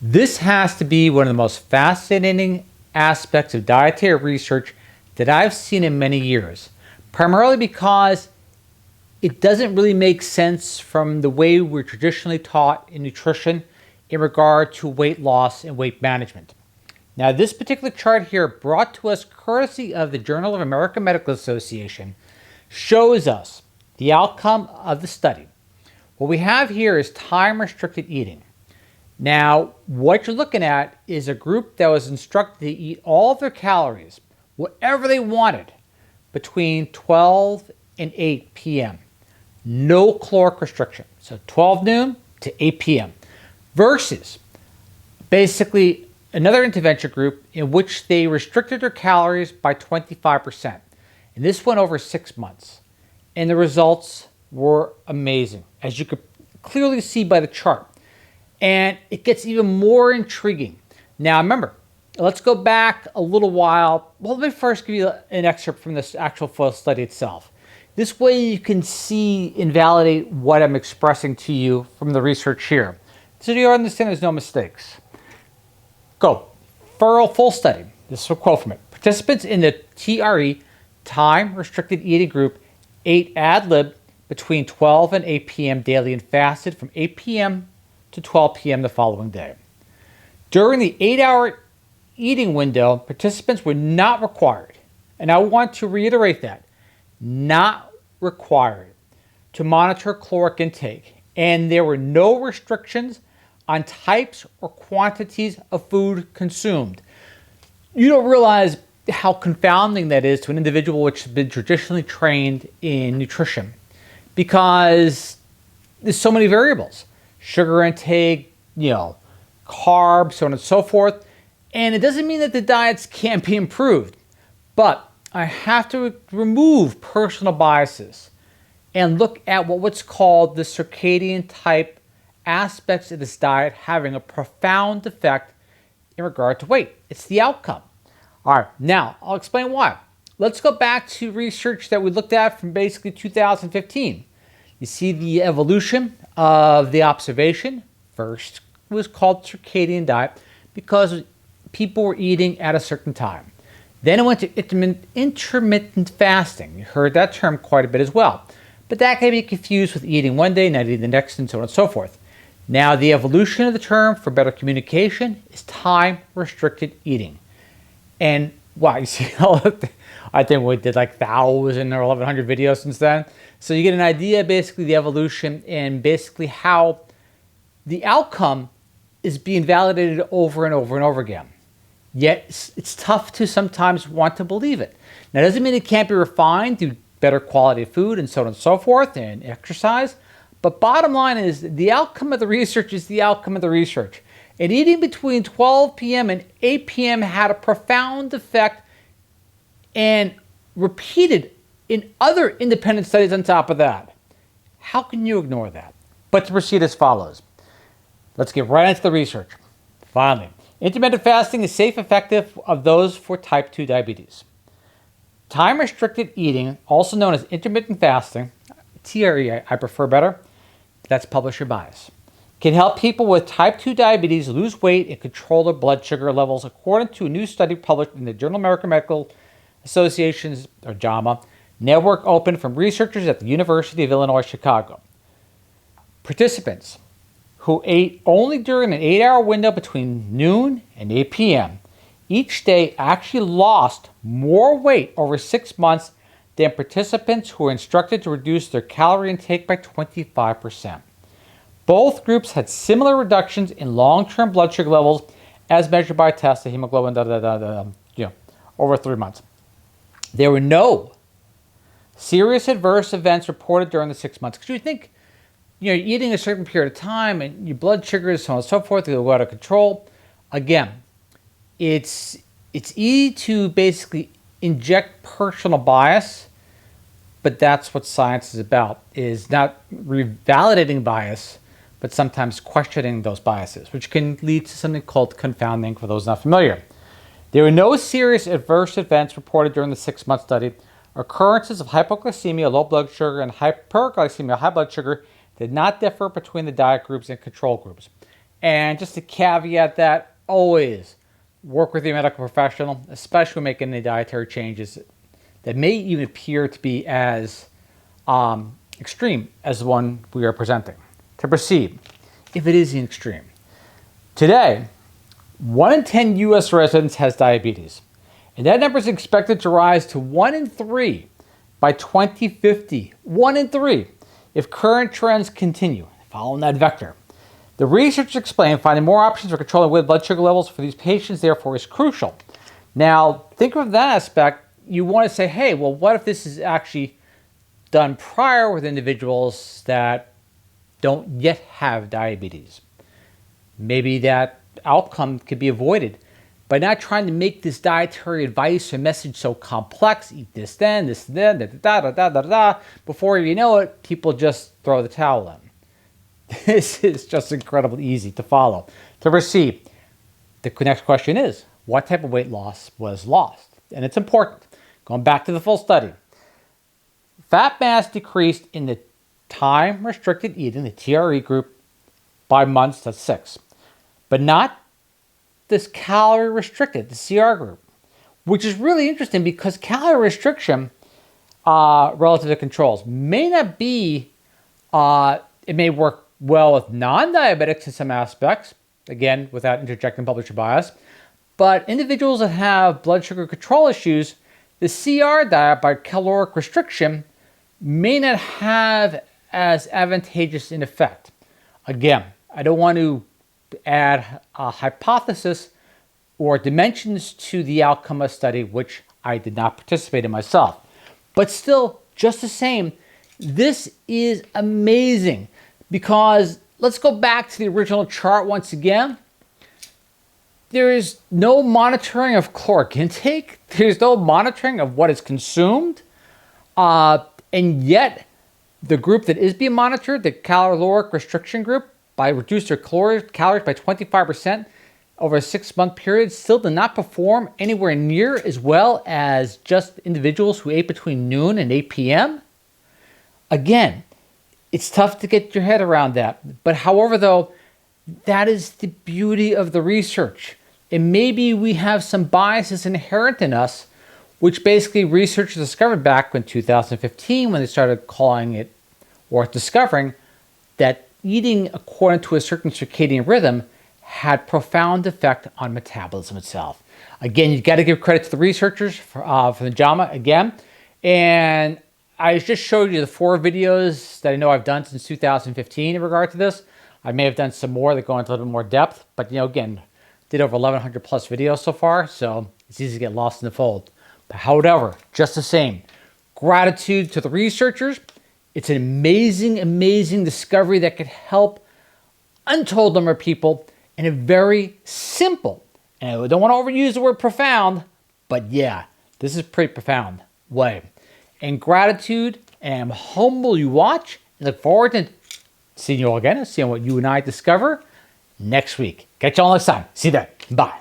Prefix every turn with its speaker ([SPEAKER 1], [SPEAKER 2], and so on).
[SPEAKER 1] This has to be one of the most fascinating aspects of dietary research that I've seen in many years, primarily because it doesn't really make sense from the way we're traditionally taught in nutrition in regard to weight loss and weight management. Now, this particular chart here, brought to us courtesy of the Journal of American Medical Association, shows us the outcome of the study. What we have here is time-restricted eating. Now, what you're looking at is a group that was instructed to eat all of their calories, whatever they wanted, between 12 and 8 p.m. No caloric restriction. So 12 noon to 8 p.m. versus basically another intervention group in which they restricted their calories by 25%. And this went over 6 months. And the results were amazing, as you could clearly see by the chart. And it gets even more intriguing. Now, remember, let's go back a little while. Well, let me first give you an excerpt from this actual full study itself. This way you can see and validate what I'm expressing to you from the research here, so you understand there's no mistakes. Go. Full study. This is a quote from it. Participants in the TRE, time-restricted eating group, ate ad lib between 12 and 8 p.m. daily and fasted from 8 p.m. to 12 p.m. the following day. During the 8-hour eating window, participants were not required, and I want to reiterate that, not required, to monitor caloric intake, and there were no restrictions on types or quantities of food consumed. You don't realize how confounding that is to an individual which has been traditionally trained in nutrition, because there's so many variables. Sugar intake, carbs, so on and so forth. And it doesn't mean that the diets can't be improved, but I have to remove personal biases and look at what's called the circadian type aspects of this diet having a profound effect in regard to weight. It's the outcome. All right, now I'll explain why. Let's go back to research that we looked at from basically 2015. You see the evolution of the observation. First, it was called circadian diet because people were eating at a certain time. Then it went to intermittent fasting. You heard that term quite a bit as well. But that can be confused with eating one day, not eating the next, and so on and so forth. Now, the evolution of the term for better communication is time-restricted eating. And wow, you see, I think we did like 1,000 or 1,100 videos since then. So you get an idea, basically, the evolution and basically how the outcome is being validated over and over and over again. Yet it's tough to sometimes want to believe it. Now, it doesn't mean it can't be refined through better quality of food and so on and so forth and exercise. But bottom line is the outcome of the research is the outcome of the research. And eating between 12 p.m. and 8 p.m. had a profound effect and repeated in other independent studies on top of that. How can you ignore that? But to proceed as follows. Let's get right into the research. Finally, intermittent fasting is safe and effective of those for type 2 diabetes. Time-restricted eating, also known as intermittent fasting, TRE I prefer better, that's publisher bias, can help people with type 2 diabetes lose weight and control their blood sugar levels, according to a new study published in the Journal of American Medical Association's, or JAMA, network open from researchers at the University of Illinois, Chicago. Participants who ate only during an 8-hour window between noon and 8 p.m. each day actually lost more weight over 6 months than participants who were instructed to reduce their calorie intake by 25%. Both groups had similar reductions in long-term blood sugar levels as measured by tests of hemoglobin over 3 months. There were no serious adverse events reported during the 6 months. Because you think, you're eating a certain period of time and your blood sugars, so on and so forth, will go out of control. Again, it's easy to basically inject personal bias, but that's what science is about, is not revalidating bias, but sometimes questioning those biases, which can lead to something called confounding for those not familiar. There were no serious adverse events reported during the 6-month study. Occurrences of hypoglycemia, low blood sugar, and hyperglycemia, high blood sugar, did not differ between the diet groups and control groups. And just to caveat that, always work with your medical professional, especially when making any dietary changes that may even appear to be as extreme as the one we are presenting. To proceed, if it is the extreme. Today, 1 in 10 U.S. residents has diabetes, and that number is expected to rise to 1 in 3 by 2050. 1 in 3 if current trends continue, following that vector. The research explained finding more options for controlling blood sugar levels for these patients, therefore, is crucial. Now, think of that aspect. You want to say, hey, well, what if this is actually done prior with individuals that don't yet have diabetes? Maybe that outcome could be avoided by not trying to make this dietary advice or message so complex. Eat this then, da da da da da. Before you know it, people just throw the towel in. This is just incredibly easy to follow. To proceed, the next question is, what type of weight loss was lost? And it's important. Going back to the full study. Fat mass decreased in the time-restricted eating, the TRE group, by months, that's 6. But not this calorie-restricted, the CR group, which is really interesting because calorie restriction relative to controls may not be, it may work well with non-diabetics in some aspects, again, without interjecting publisher bias, but individuals that have blood sugar control issues, the CR diet by caloric restriction may not have as advantageous an effect. Again, I don't want to add a hypothesis or dimensions to the outcome of the study, which I did not participate in myself. But still, just the same, this is amazing because let's go back to the original chart once again. There is no monitoring of caloric intake. There's no monitoring of what is consumed. And yet, the group that is being monitored, the caloric restriction group, by reduced their calories by 25% over a 6-month period, still did not perform anywhere near as well as just individuals who ate between noon and 8 p.m. Again, it's tough to get your head around that. But however, though, that is the beauty of the research. And maybe we have some biases inherent in us, which basically researchers discovered back in 2015 when they started calling it, or discovering, that eating according to a certain circadian rhythm had profound effect on metabolism itself. Again, you got to give credit to the researchers from the JAMA again. And I just showed you the 4 videos that I know I've done since 2015 in regard to this. I may have done some more that go into a little bit more depth, but again, did over 1,100 plus videos so far, so it's easy to get lost in the fold. But however, just the same, gratitude to the researchers. It's an amazing, amazing discovery that could help untold number of people in a very simple, and I don't want to overuse the word profound, but yeah, this is pretty profound way. And gratitude, and I'm humble you watch, and look forward to seeing you all again and seeing what you and I discover next week. Catch you all next time. See you then. Bye.